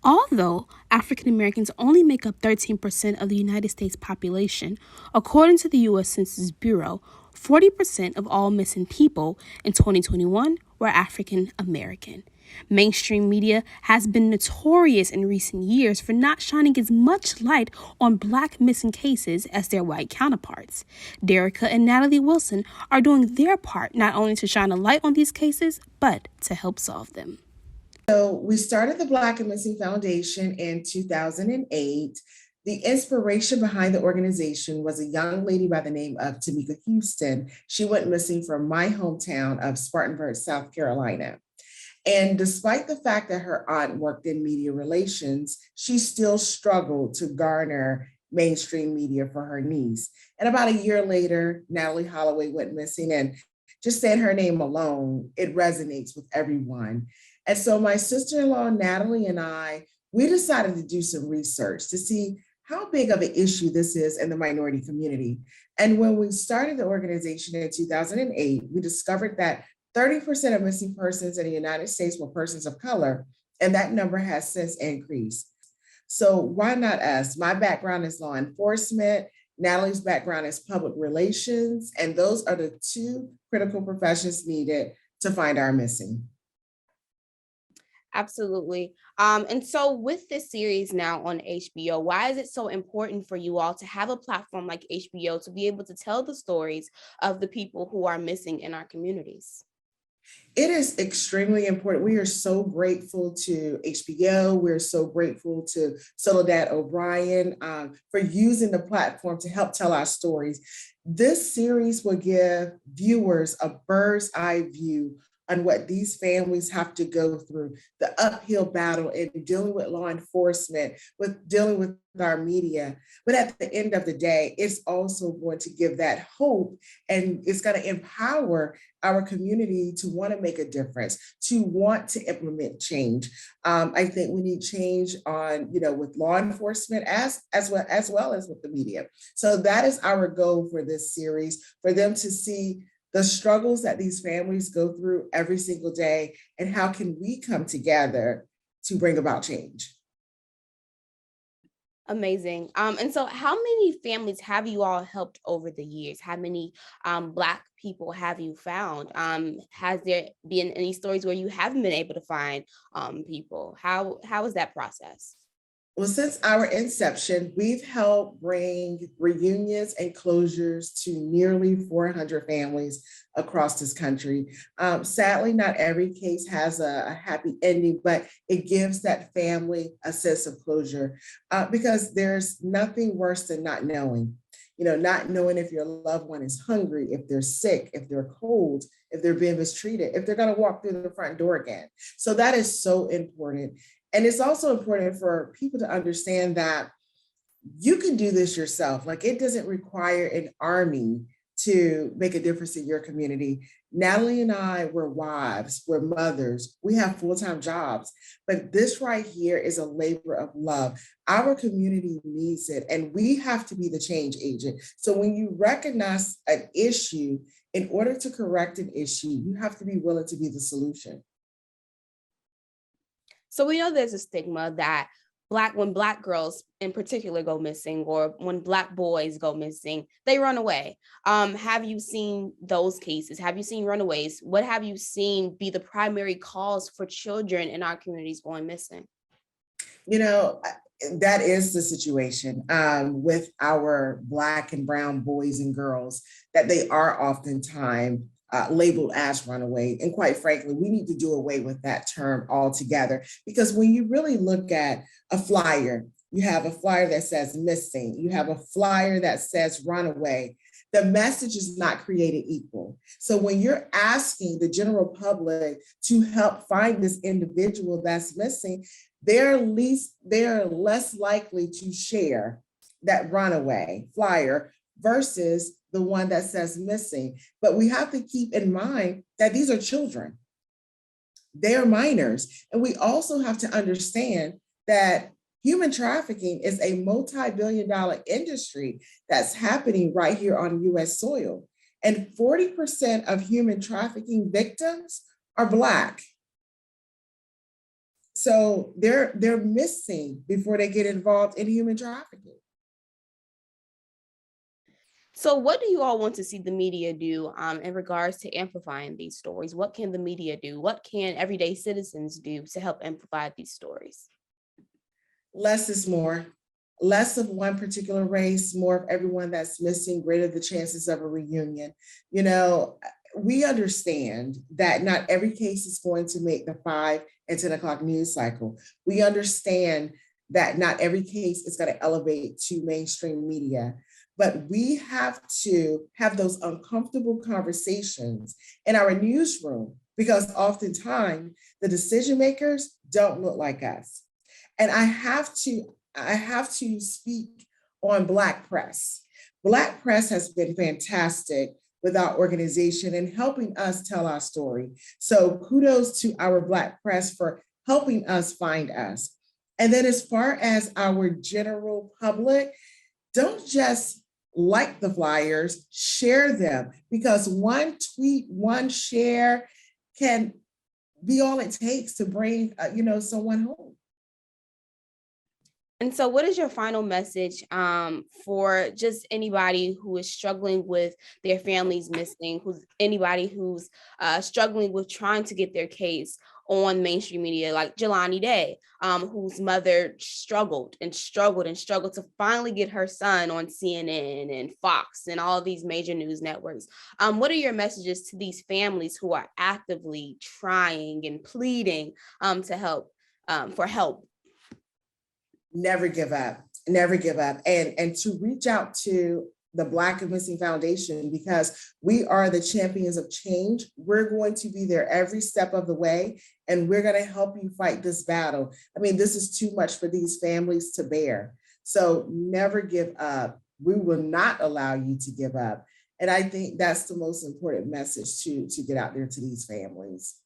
Although African Americans only make up 13% of the United States population, according to the U.S. Census Bureau, 40% of all missing people in 2021 were African American. Mainstream media has been notorious in recent years for not shining as much light on Black missing cases as their white counterparts. Derica and Natalie Wilson are doing their part not only to shine a light on these cases, but to help solve them. So we started the Black and Missing Foundation in 2008. The inspiration behind the organization was a young lady by the name of Tamika Houston. She went missing from my hometown of Spartanburg, South Carolina. And despite the fact that her aunt worked in media relations, she still struggled to garner mainstream media for her niece. And about a year later, Natalie Holloway went missing, and just saying her name alone, it resonates with everyone. And so my sister-in-law, Natalie, and we decided to do some research to see how big of an issue this is in the minority community. And when we started the organization in 2008, we discovered that 30% of missing persons in the United States were persons of color, and that number has since increased. So why not us? My background is law enforcement. Natalie's background is public relations, and those are the two critical professions needed to find our missing. Absolutely. And so with this series now on HBO, why is it so important for you all to have a platform like HBO to be able to tell the stories of the people who are missing in our communities? It is extremely important. We are so grateful to HBO. We're so grateful to Soledad O'Brien for using the platform to help tell our stories. This series will give viewers a bird's eye view on what these families have to go through, the uphill battle in dealing with law enforcement, with dealing with our media. But at the end of the day, it's also going to give that hope, and it's going to empower our community to want to make a difference, to want to implement change. I think we need change on, with law enforcement as well as with the media. So that is our goal for this series, for them to see the struggles that these families go through every single day, and how can we come together to bring about change. Amazing. And so how many families have you all helped over the years? How many Black people have you found? Has there been any stories where you haven't been able to find people? How is that process? Well, since our inception, we've helped bring reunions and closures to nearly 400 families across this country. Sadly, not every case has a happy ending, but it gives that family a sense of closure because there's nothing worse than not knowing. Not knowing if your loved one is hungry, if they're sick, if they're cold, if they're being mistreated, if they're going to walk through the front door again. So that is so important. And it's also important for people to understand that you can do this yourself. Like, it doesn't require an army to make a difference in your community. Natalie and I, we're wives, we're mothers, we have full-time jobs, but this right here is a labor of love. Our community needs it, and we have to be the change agent. So when you recognize an issue, in order to correct an issue, you have to be willing to be the solution. So we know there's a stigma that when Black girls in particular go missing, or when Black boys go missing, they run away. Have you seen those cases? Have you seen runaways? What have you seen be the primary cause for children in our communities going missing? That is the situation with our Black and brown boys and girls, that they are oftentimes labeled as runaway. And quite frankly, we need to do away with that term altogether, because when you really look at a flyer, you have a flyer that says missing, you have a flyer that says runaway. The message is not created equal. So when you're asking the general public to help find this individual that's missing, they're less likely to share that runaway flyer versus the one that says missing. But we have to keep in mind that these are children. They're minors. And we also have to understand that human trafficking is a multi-billion-dollar industry that's happening right here on US soil. And 40% of human trafficking victims are Black. So they're missing before they get involved in human trafficking. So what do you all want to see the media do in regards to amplifying these stories? What can the media do? What can everyday citizens do to help amplify these stories? Less is more. Less of one particular race, more of everyone that's missing, greater the chances of a reunion. You know, we understand that not every case is going to make the 5 and 10 o'clock news cycle. We understand that not every case is going to elevate to mainstream media, but we have to have those uncomfortable conversations in our newsroom because oftentimes the decision makers don't look like us. And I have to speak on Black press. Black press has been fantastic with our organization and helping us tell our story. So kudos to our Black press for helping us find us. And then as far as our general public, don't just like the flyers, share them, because one tweet, one share can be all it takes to bring someone home. And so what is your final message for just anybody who is struggling with their families missing, anybody who's struggling with trying to get their case on mainstream media, like Jelani Day, whose mother struggled to finally get her son on CNN and Fox and all these major news networks. What are your messages to these families who are actively trying and pleading to help for help? Never give up, never give up. And to reach out to the Black and Missing Foundation, because we are the champions of change. We're going to be there every step of the way, and we're going to help you fight this battle. I mean, this is too much for these families to bear. So never give up. We will not allow you to give up. And I think that's the most important message to get out there to these families.